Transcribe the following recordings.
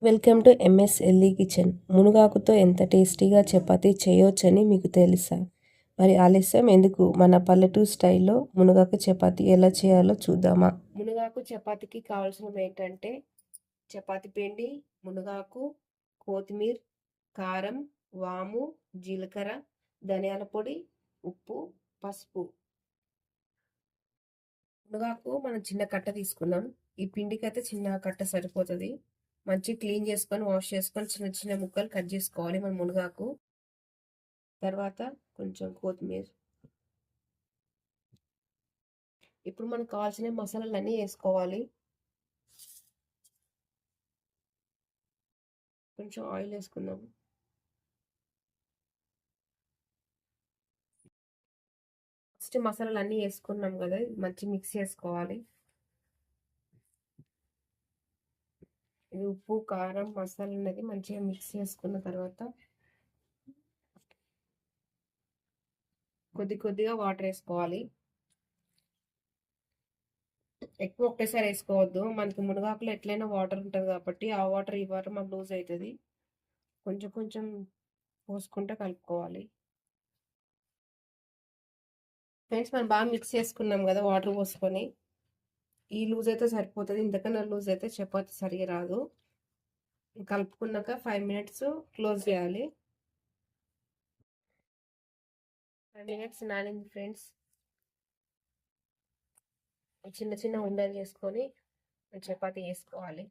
Welcome to MSLE kitchen. మునగాకుతో ఎంత టేస్టీగా చపాతీ చేయొచ్చని మీకు తెలుసా? మరి ఆలస్యం ఎందుకు? మన పల్లెటూరు స్టైల్లో మునగాకు చపాతీ ఎలా చేయాలో చూద్దామా? మునగాకు చపాతీకి కావాల్సినవి ఏంటంటే చపాతీ పిండి, మునగాకు, కొత్తిమీర, కారం, వాము, జీలకర్ర, ధనియాల పొడి, ఉప్పు, పసుపు. మునగాకు మనం చిన్న కట్ట తీసుకున్నాం. ఈ పిండికి అయితే చిన్న కట్ట సరిపోతుంది. మంచిగా క్లీన్ చేసుకొని వాష్ చేసుకొని చిన్న చిన్న ముక్కలు కట్ చేసుకోవాలి మన మునగాకు. తర్వాత కొంచెం కొత్తిమీర. ఇప్పుడు మనకు కావాల్సిన మసాలాలన్నీ వేసుకోవాలి. కొంచెం ఆయిల్ వేసుకుందాం. ఫస్ట్ మసాలాలన్నీ వేసుకున్నాం కదా, మంచి మిక్స్ చేసుకోవాలి. ఇది ఉప్పు, కారం, మసాలా అనేది మంచిగా మిక్స్ చేసుకున్న తర్వాత కొద్దిగా వాటర్ వేసుకోవాలి. ఎక్కువ ఒకేసారి వేసుకోవద్దు, మనకి మునగాకులో ఎట్లయినా వాటర్ ఉంటుంది కాబట్టి ఆ వాటర్ ఈ వాటర్ మనకు లూజ్ అవుతుంది. కొంచెం కొంచెం పోసుకుంటే కలుపుకోవాలి. ఫ్రెండ్స్ మనం బాగా మిక్స్ చేసుకున్నాం కదా వాటర్ పోసుకొని. ఈ లూజ్ అయితే సరిపోతుంది, ఇంతకన్నా లూజ్ అయితే చపాతీ సరిగా రాదు. కలుపుకున్నాక 5 minutes క్లోజ్ చేయాలి. 5 minutes నానింది ఫ్రెండ్స్. చిన్న చిన్న ఉండలు చేసుకొని చపాతీ వేసుకోవాలి.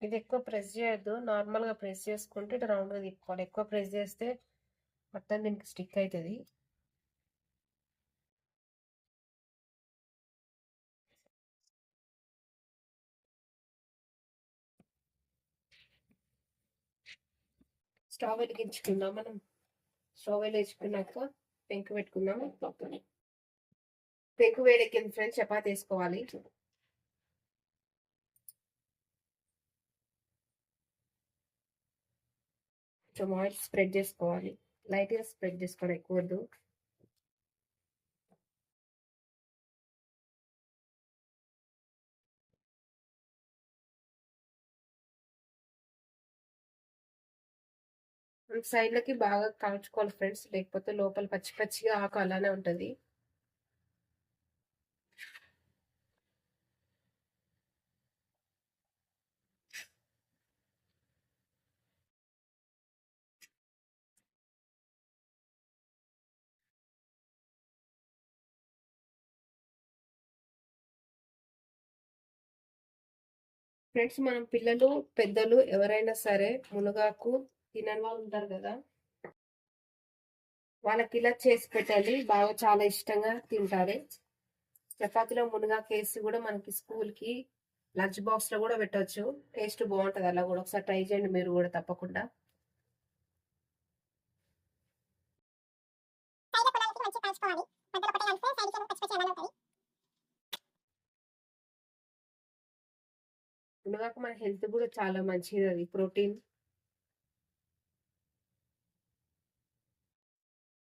ఇది ఎక్కువ ప్రెస్ చేయొద్దు, నార్మల్గా ప్రెస్ చేసుకుంటే ఇట్లా రౌండ్గా తిప్పుకోవాలి. ఎక్కువ ప్రెస్ చేస్తే మొత్తం దీనికి స్టిక్ అవుతుంది. స్టవ్ వెలిగించుకుందాం. మనం స్టవ్ వెలిగించుకున్నాక పెంకు పెట్టుకుందాం. పెంకు వేడెక్కింది ఫ్రెండ్స్, చపాతీ వేసుకోవాలి. కొంచెం ఆయిల్ స్ప్రెడ్ చేసుకోవాలి, లైట్గా స్ప్రెడ్ చేసుకోవాలి, ఎక్కువ వద్దు. సైడ్లకి బాగా కాల్చుకోవాలి ఫ్రెండ్స్, లేకపోతే లోపల పచ్చి పచ్చిగా ఆకు అలానే ఉంటుంది. ఫ్రెండ్స్ మనం పిల్లలు పెద్దలు ఎవరైనా సరే మునగాకు తినని వాళ్ళు ఉంటారు కదా, వాళ్ళకి ఇలా చేసి పెట్టాలి, బాగా చాలా ఇష్టంగా తింటారు. చపాతీలో మునగాకు వేసి కూడా మనకి స్కూల్కి లంచ్ బాక్స్లో కూడా పెట్టవచ్చు. టేస్ట్ బాగుంటుంది, అలా కూడా ఒకసారి ట్రై చేయండి మీరు కూడా తప్పకుండా. మునగాకు మన హెల్త్ కూడా చాలా మంచిది, అది ప్రోటీన్.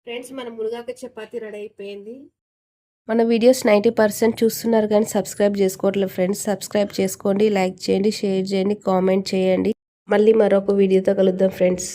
ఫ్రెండ్స్ మన మునగాకు చపాతీ రెడీ అయిపోయింది. మన వీడియోస్ 90% చూస్తున్నారు కానీ సబ్స్క్రైబ్ చేసుకోవట్లేదు ఫ్రెండ్స్. సబ్స్క్రైబ్ చేసుకోండి, లైక్ చేయండి, షేర్ చేయండి, కామెంట్ చేయండి. మళ్ళీ మరొక వీడియోతో కలుద్దాం ఫ్రెండ్స్.